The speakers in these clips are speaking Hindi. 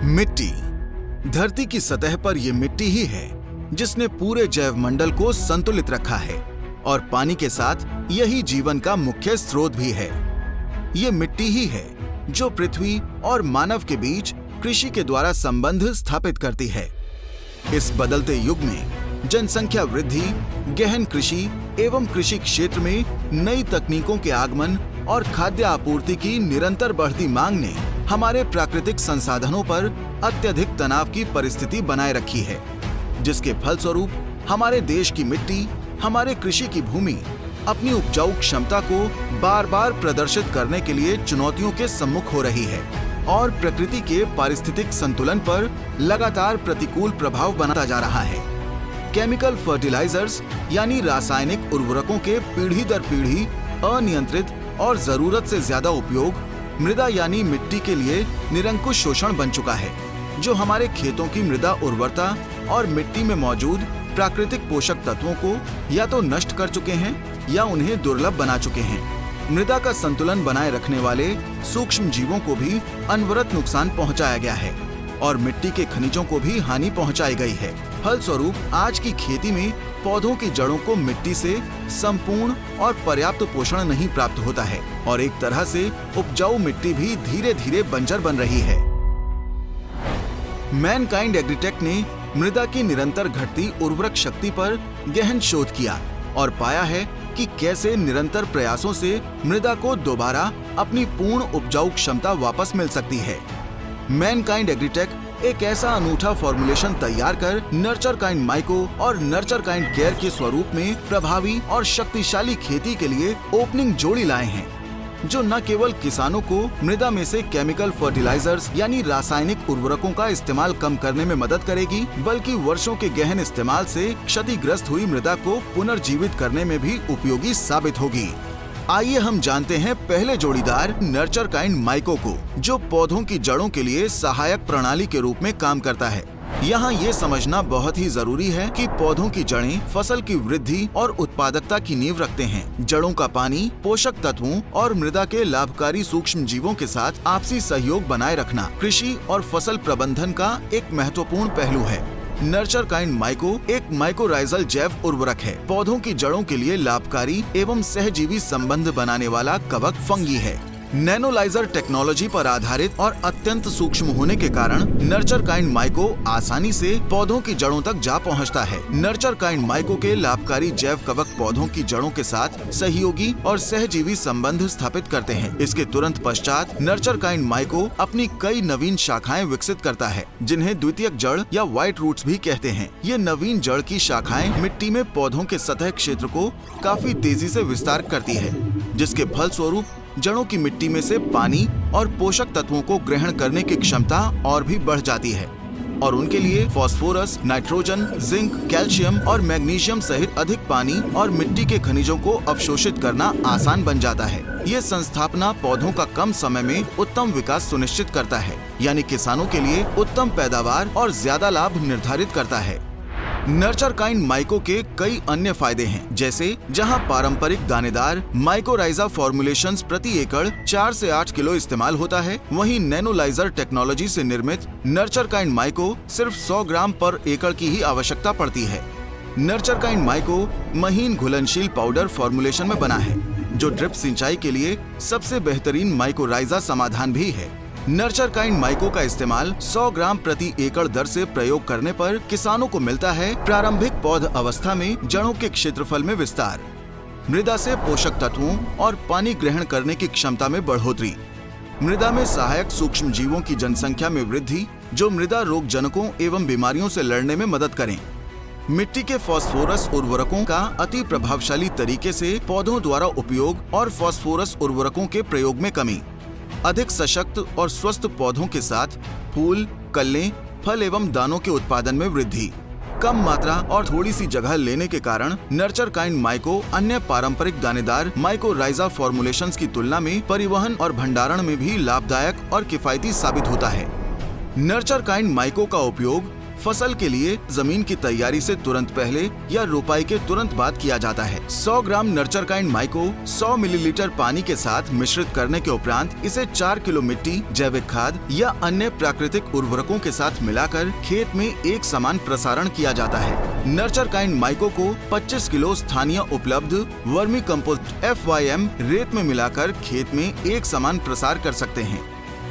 मिट्टी। धरती की सतह पर यह मिट्टी ही है जिसने पूरे जैव मंडल को संतुलित रखा है और पानी के साथ यही जीवन का मुख्य स्रोत भी है। ये मिट्टी ही है जो पृथ्वी और मानव के बीच कृषि के द्वारा संबंध स्थापित करती है। इस बदलते युग में जनसंख्या वृद्धि, गहन कृषि एवं कृषि क्षेत्र में नई तकनीकों के आगमन और खाद्य आपूर्ति की निरंतर बढ़ती मांग ने हमारे प्राकृतिक संसाधनों पर अत्यधिक तनाव की परिस्थिति बनाए रखी है, जिसके फलस्वरूप हमारे देश की मिट्टी, हमारे कृषि की भूमि अपनी उपजाऊ क्षमता को बार बार प्रदर्शित करने के लिए चुनौतियों के सम्मुख हो रही है और प्रकृति के पारिस्थितिक संतुलन पर लगातार प्रतिकूल प्रभाव बनाता जा रहा है। केमिकल फर्टिलाइजर्स यानी रासायनिक उर्वरकों के पीढ़ी दर पीढ़ी अनियंत्रित और जरूरत से ज्यादा उपयोग मृदा यानी मिट्टी के लिए निरंकुश शोषण बन चुका है, जो हमारे खेतों की मृदा उर्वरता और मिट्टी में मौजूद प्राकृतिक पोषक तत्वों को या तो नष्ट कर चुके हैं या उन्हें दुर्लभ बना चुके हैं। मृदा का संतुलन बनाए रखने वाले सूक्ष्म जीवों को भी अनवरत नुकसान पहुंचाया गया है और मिट्टी के खनिजों को भी हानि पहुंचाई गई है। फलस्वरूप आज की खेती में पौधों की जड़ों को मिट्टी से संपूर्ण और पर्याप्त पोषण नहीं प्राप्त होता है और एक तरह से उपजाऊ मिट्टी भी धीरे धीरे बंजर बन रही है। मैनकाइंड एग्रीटेक ने मृदा की निरंतर घटती उर्वरक शक्ति पर गहन शोध किया और पाया है कि कैसे निरंतर प्रयासों से मृदा को दोबारा अपनी पूर्ण उपजाऊ क्षमता वापस मिल सकती है। मैनकाइंड एग्रीटेक एक ऐसा अनूठा फॉर्मुलेशन तैयार कर नर्चर काइंड माइको और नर्चर काइंड केयर के स्वरूप में प्रभावी और शक्तिशाली खेती के लिए ओपनिंग जोड़ी लाए हैं, जो न केवल किसानों को मृदा में से केमिकल फर्टिलाइजर्स यानी रासायनिक उर्वरकों का इस्तेमाल कम करने में मदद करेगी, बल्कि वर्षों के गहन इस्तेमाल से क्षतिग्रस्त हुई मृदा को पुनर्जीवित करने में भी उपयोगी साबित होगी। आइए हम जानते हैं पहले जोड़ीदार नर्चर काइंड माइको को, जो पौधों की जड़ों के लिए सहायक प्रणाली के रूप में काम करता है। यहाँ ये समझना बहुत ही जरूरी है कि पौधों की जड़ें फसल की वृद्धि और उत्पादकता की नींव रखते हैं। जड़ों का पानी, पोषक तत्वों और मृदा के लाभकारी सूक्ष्म जीवों के साथ आपसी सहयोग बनाए रखना कृषि और फसल प्रबंधन का एक महत्वपूर्ण पहलू है। नर्चर काइंड माइको एक माइकोराइजल जैव उर्वरक है। पौधों की जड़ों के लिए लाभकारी एवं सहजीवी संबंध बनाने वाला कवक फंगी है। नैनोलाइजर टेक्नोलॉजी पर आधारित और अत्यंत सूक्ष्म होने के कारण नर्चर काइंड माइको आसानी से पौधों की जड़ों तक जा पहुंचता है। नर्चर काइंड माइको के लाभकारी जैव कवक पौधों की जड़ों के साथ सहयोगी और सहजीवी संबंध स्थापित करते हैं। इसके तुरंत पश्चात नर्चर काइंड माइको अपनी कई नवीन शाखाएं विकसित करता है, जिन्हें द्वितीयक जड़ या व्हाइट रूट्स भी कहते हैं। ये नवीन जड़ की शाखाएं मिट्टी में पौधों के सतह क्षेत्र को काफी तेजी से विस्तार करती है, जिसके फलस्वरूप जड़ों की मिट्टी में से पानी और पोषक तत्वों को ग्रहण करने की क्षमता और भी बढ़ जाती है और उनके लिए फास्फोरस, नाइट्रोजन, जिंक, कैल्शियम और मैग्नीशियम सहित अधिक पानी और मिट्टी के खनिजों को अवशोषित करना आसान बन जाता है। ये संस्थापना पौधों का कम समय में उत्तम विकास सुनिश्चित करता है, यानी किसानों के लिए उत्तम पैदावार और ज्यादा लाभ निर्धारित करता है। नर्चर काइंड माइको के कई अन्य फायदे हैं, जैसे जहां पारंपरिक दानेदार माइकोराइजा फॉर्मुलेशंस प्रति एकड़ 4 से 8 किलो इस्तेमाल होता है, वहीं नैनोलाइजर टेक्नोलॉजी से निर्मित नर्चर काइंड माइको सिर्फ 100 ग्राम पर एकड़ की ही आवश्यकता पड़ती है। नर्चर काइंड माइको महीन घुलनशील पाउडर फॉर्मुलेशन में बना है, जो ड्रिप सिंचाई के लिए सबसे बेहतरीन माइकोराइजा समाधान भी है। नर्चर काइंड माइको का इस्तेमाल 100 ग्राम प्रति एकड़ दर से प्रयोग करने पर किसानों को मिलता है प्रारंभिक पौध अवस्था में जड़ों के क्षेत्रफल में विस्तार, मृदा से पोषक तत्वों और पानी ग्रहण करने की क्षमता में बढ़ोतरी, मृदा में सहायक सूक्ष्म जीवों की जनसंख्या में वृद्धि, जो मृदा रोग जनकों एवं बीमारियों से लड़ने में मदद करें, मिट्टी के फास्फोरस उर्वरकों का अति प्रभावशाली तरीके से पौधों द्वारा उपयोग और फास्फोरस उर्वरकों के प्रयोग में कमी, अधिक सशक्त और स्वस्थ पौधों के साथ फूल, कल्लें, फल एवं दानों के उत्पादन में वृद्धि। कम मात्रा और थोड़ी सी जगह लेने के कारण नर्चर काइंड माइको अन्य पारंपरिक दानेदार माइकोराइजा फॉर्मुलेशंस की तुलना में परिवहन और भंडारण में भी लाभदायक और किफायती साबित होता है। नर्चर काइंड माइको का उपयोग फसल के लिए जमीन की तैयारी से तुरंत पहले या रोपाई के तुरंत बाद किया जाता है। 100 ग्राम नर्चर काइंड माइको 100 मिलीलीटर पानी के साथ मिश्रित करने के उपरांत इसे 4 किलो मिट्टी, जैविक खाद या अन्य प्राकृतिक उर्वरकों के साथ मिलाकर खेत में एक समान प्रसारण किया जाता है। नर्चर काइंड माइको को 25 किलो स्थानीय उपलब्ध वर्मी कंपोस्ट FYM रेत में मिलाकर खेत में एक समान प्रसार कर सकते हैं।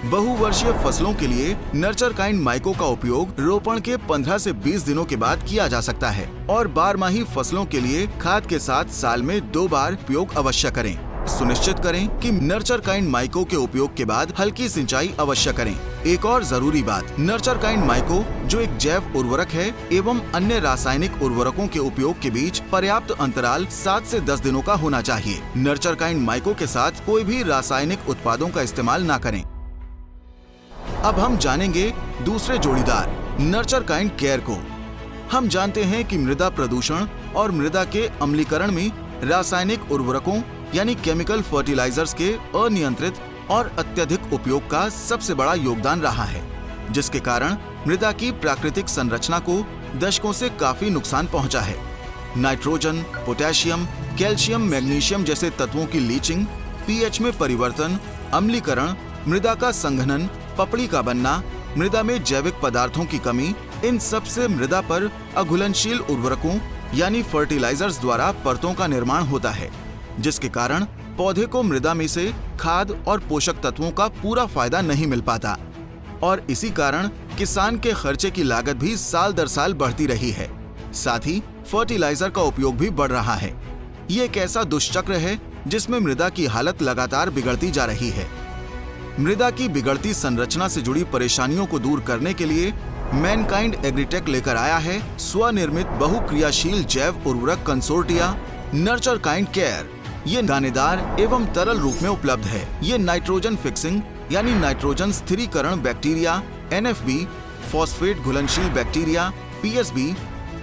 बहुवर्षीय फसलों के लिए नर्चर काइंड माइको का उपयोग रोपण के 15 से 20 दिनों के बाद किया जा सकता है और 12माही फसलों के लिए खाद के साथ साल में 2 बार उपयोग अवश्य करें। सुनिश्चित करें कि नर्चर काइंड माइको के उपयोग के बाद हल्की सिंचाई अवश्य करें। एक और जरूरी बात, नर्चर काइंड माइको जो एक जैव उर्वरक है एवं अन्य रासायनिक उर्वरकों के उपयोग के बीच पर्याप्त अंतराल 7 से 10 दिनों का होना चाहिए। नर्चर काइंड माइको के साथ कोई भी रासायनिक उत्पादों का इस्तेमाल न करें। अब हम जानेंगे दूसरे जोड़ीदार नर्चर काइंड केयर को। हम जानते हैं कि मृदा प्रदूषण और मृदा के अम्लीकरण में रासायनिक उर्वरकों यानी केमिकल फर्टिलाइजर्स के अनियंत्रित और अत्यधिक उपयोग का सबसे बड़ा योगदान रहा है, जिसके कारण मृदा की प्राकृतिक संरचना को दशकों से काफी नुकसान पहुंचा है। नाइट्रोजन, पोटेशियम, कैल्शियम, मैग्नीशियम जैसे तत्वों की लीचिंग, पीएच में परिवर्तन, अम्लीकरण, मृदा का संघनन, पपड़ी का बनना, मृदा में जैविक पदार्थों की कमी, इन सब से मृदा पर अघुलनशील उर्वरकों यानी फर्टिलाइजर्स द्वारा परतों का निर्माण होता है, जिसके कारण पौधे को मृदा में से खाद और पोषक तत्वों का पूरा फायदा नहीं मिल पाता और इसी कारण किसान के खर्चे की लागत भी साल दर साल बढ़ती रही है। साथ ही फर्टिलाइजर का उपयोग भी बढ़ रहा है। ये एक ऐसा दुष्चक्र है जिसमें मृदा की हालत लगातार बिगड़ती जा रही है। मृदा की बिगड़ती संरचना से जुड़ी परेशानियों को दूर करने के लिए मैनकाइंड एग्रीटेक लेकर आया है स्वनिर्मित बहुक्रियाशील जैव उर्वरक कंसोर्टिया नर्चर काइंड केयर। ये दानेदार एवं तरल रूप में उपलब्ध है। ये नाइट्रोजन फिक्सिंग यानी नाइट्रोजन स्थिरीकरण बैक्टीरिया NFB, फॉस्फेट घुलनशील बैक्टीरिया PSB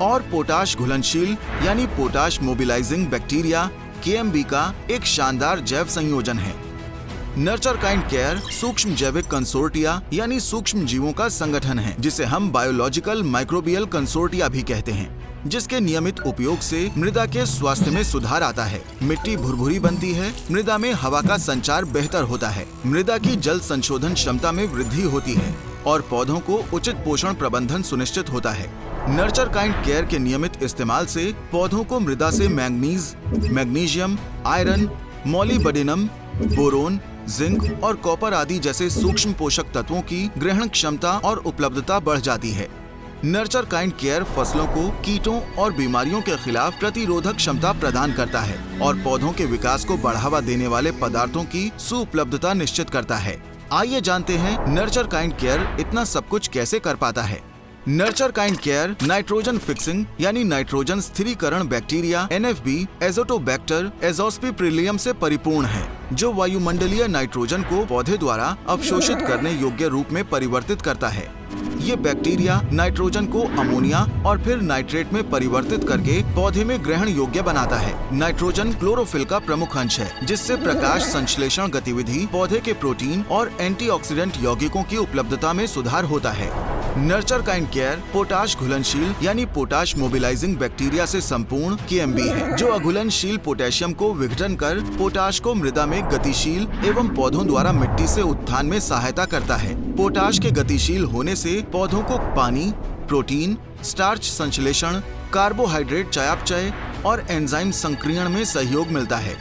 और पोटाश घुलनशील यानी पोटाश मोबिलाइजिंग बैक्टीरिया KMB का एक शानदार जैव संयोजन है। नर्चर काइंड केयर सूक्ष्म जैविक कंसोर्टिया यानी सूक्ष्म जीवों का संगठन है, जिसे हम बायोलॉजिकल माइक्रोबियल कंसोर्टिया भी कहते हैं, जिसके नियमित उपयोग से मृदा के स्वास्थ्य में सुधार आता है। मिट्टी भुरभुरी बनती है, मृदा में हवा का संचार बेहतर होता है, मृदा की जल संशोधन क्षमता में वृद्धि होती है और पौधों को उचित पोषण प्रबंधन सुनिश्चित होता है। नर्चर काइंड केयर के नियमित इस्तेमाल से पौधों को मृदा से manganese, magnesium, iron, molybdenum, boron, zinc और कॉपर आदि जैसे सूक्ष्म पोषक तत्वों की ग्रहण क्षमता और उपलब्धता बढ़ जाती है। नर्चर काइंड केयर फसलों को कीटों और बीमारियों के खिलाफ प्रतिरोधक क्षमता प्रदान करता है और पौधों के विकास को बढ़ावा देने वाले पदार्थों की सुउपलब्धता निश्चित करता है। आइए जानते हैं नर्चर काइंड केयर इतना सब कुछ कैसे कर पाता है। Nurture kind care nitrogen fixing यानी नाइट्रोजन स्थिरीकरण बैक्टीरिया NFB एजोटोबैक्टर एजोस्पिरिलियम से परिपूर्ण है, जो वायुमंडलीय नाइट्रोजन को पौधे द्वारा अवशोषित करने योग्य रूप में परिवर्तित करता है। ये बैक्टीरिया नाइट्रोजन को अमोनिया और फिर नाइट्रेट में परिवर्तित करके पौधे में ग्रहण योग्य बनाता है। नाइट्रोजन क्लोरोफिल का प्रमुख अंश है, जिससे प्रकाश संश्लेषण गतिविधि, पौधे के प्रोटीन और एंटीऑक्सीडेंट यौगिकों की उपलब्धता में सुधार होता है। नर्चर काइंड केयर पोटाश घुलनशील यानी पोटाश मोबिलाइजिंग बैक्टीरिया से संपूर्ण KMB है, जो अघुलनशील पोटेशियम को विघटन कर पोटाश को मृदा में गतिशील एवं पौधों द्वारा मिट्टी से उत्थान में सहायता करता है। पोटाश के गतिशील होने से पौधों को पानी, प्रोटीन, स्टार्च संश्लेषण, कार्बोहाइड्रेट चयापचय और एंजाइम संक्रियण में सहयोग मिलता है।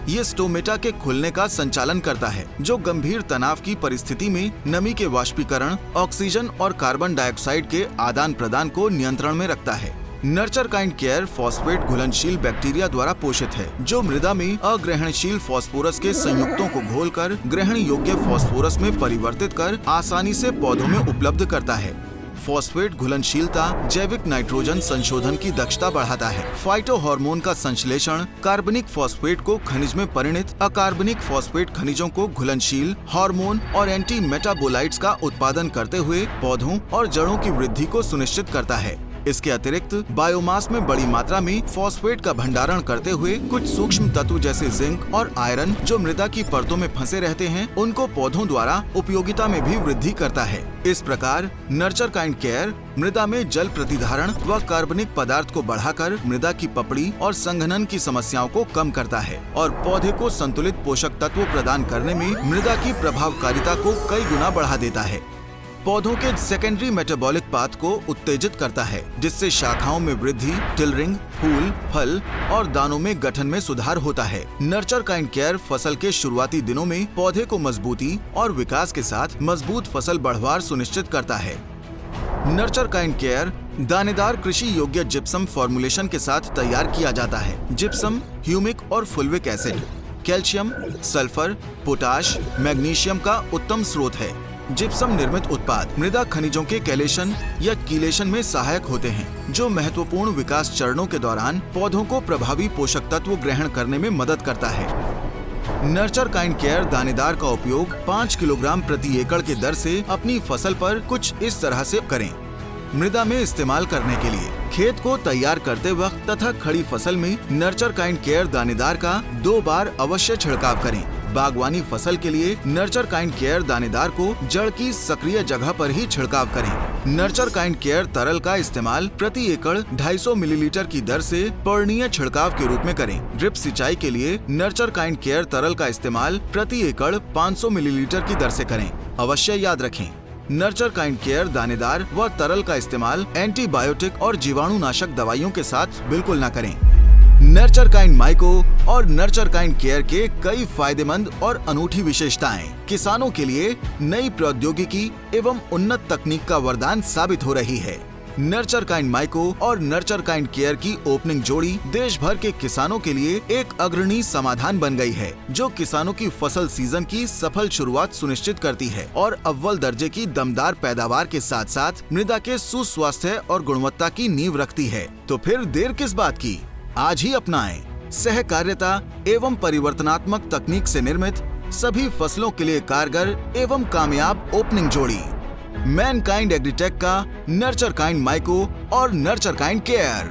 ये स्टोमेटा के खुलने का संचालन करता है, जो गंभीर तनाव की परिस्थिति में नमी के वाष्पीकरण, ऑक्सीजन और कार्बन डाइऑक्साइड के आदान प्रदान को नियंत्रण में रखता है। नर्चर काइंड केयर फॉस्फेट घुलनशील बैक्टीरिया द्वारा पोषित है, जो मृदा में अग्रहणशील फास्फोरस के संयुक्तों को घोलकर ग्रहण योग्य फास्फोरस में परिवर्तित कर आसानी से पौधों में उपलब्ध करता है। फॉस्फेट घुलनशीलता जैविक नाइट्रोजन संशोधन की दक्षता बढ़ाता है। फाइटो हार्मोन का संश्लेषण कार्बनिक फॉस्फेट को खनिज में परिणत अकार्बनिक फॉस्फेट खनिजों को घुलनशील हार्मोन और एंटी मेटाबोलाइट्स का उत्पादन करते हुए पौधों और जड़ों की वृद्धि को सुनिश्चित करता है। इसके अतिरिक्त बायोमास में बड़ी मात्रा में फॉस्फेट का भंडारण करते हुए कुछ सूक्ष्म तत्व जैसे जिंक और आयरन जो मृदा की परतों में फंसे रहते हैं, उनको पौधों द्वारा उपयोगिता में भी वृद्धि करता है। इस प्रकार नर्चर काइंड केयर मृदा में जल प्रतिधारण व कार्बनिक पदार्थ को बढ़ाकर मृदा की पपड़ी और संघनन की समस्याओं को कम करता है और पौधे को संतुलित पोषक तत्व प्रदान करने में मृदा की प्रभावकारिता को कई गुना बढ़ा देता है। पौधों के सेकेंडरी मेटाबॉलिक पाथ को उत्तेजित करता है, जिससे शाखाओं में वृद्धि, टिलरिंग, फूल, फल और दानों में गठन में सुधार होता है। नर्चर काइंड केयर फसल के शुरुआती दिनों में पौधे को मजबूती और विकास के साथ मजबूत फसल बढ़वार सुनिश्चित करता है। नर्चर काइंड केयर दानेदार कृषि योग्य जिप्सम फॉर्मुलेशन के साथ तैयार किया जाता है। जिप्सम ह्यूमिक और fulvic acid, calcium, sulphur, potash, magnesium का उत्तम स्रोत है। जिप्सम निर्मित उत्पाद मृदा खनिजों के कैलेशन या कीलेशन में सहायक होते हैं, जो महत्वपूर्ण विकास चरणों के दौरान पौधों को प्रभावी पोषक तत्व ग्रहण करने में मदद करता है। नर्चर काइंड केयर दानेदार का उपयोग 5 किलोग्राम प्रति एकड़ के दर से अपनी फसल पर कुछ इस तरह से करें। मृदा में इस्तेमाल करने के लिए खेत को तैयार करते वक्त तथा खड़ी फसल में नर्चर काइंड केयर दानेदार का 2 बार अवश्य छिड़काव करें। बागवानी फसल के लिए नर्चर काइंड केयर दानेदार को जड़ की सक्रिय जगह पर ही छिड़काव करें। नर्चर काइंड केयर तरल का इस्तेमाल प्रति एकड़ 250 मिलीलीटर की दर से पर्णीय छिड़काव के रूप में करें। ड्रिप सिंचाई के लिए नर्चर काइंड केयर तरल का इस्तेमाल प्रति एकड़ 500 मिलीलीटर की दर से करें। अवश्य याद रखें, नर्चर काइंड केयर दानेदार व तरल का इस्तेमाल एंटीबायोटिक और जीवाणुनाशक दवाइयों के साथ बिल्कुल न करें। नर्चर काइंड माइको और नर्चर काइंड केयर के कई फायदेमंद और अनूठी विशेषताएं किसानों के लिए नई प्रौद्योगिकी एवं उन्नत तकनीक का वरदान साबित हो रही है। नर्चर काइंड माइको और नर्चर काइंड केयर की ओपनिंग जोड़ी देश भर के किसानों के लिए एक अग्रणी समाधान बन गई है, जो किसानों की फसल सीजन की सफल शुरुआत सुनिश्चित करती है और अव्वल दर्जे की दमदार पैदावार के साथ साथ मृदा के सुस्वास्थ्य और गुणवत्ता की नींव रखती है। तो फिर देर किस बात की, आज ही अपनाएं। सहकार्यता एवं परिवर्तनात्मक तकनीक से निर्मित सभी फसलों के लिए कारगर एवं कामयाब ओपनिंग जोड़ी मैनकाइंड एग्रीटेक का नर्चर काइंड माइको और नर्चर काइंड केयर।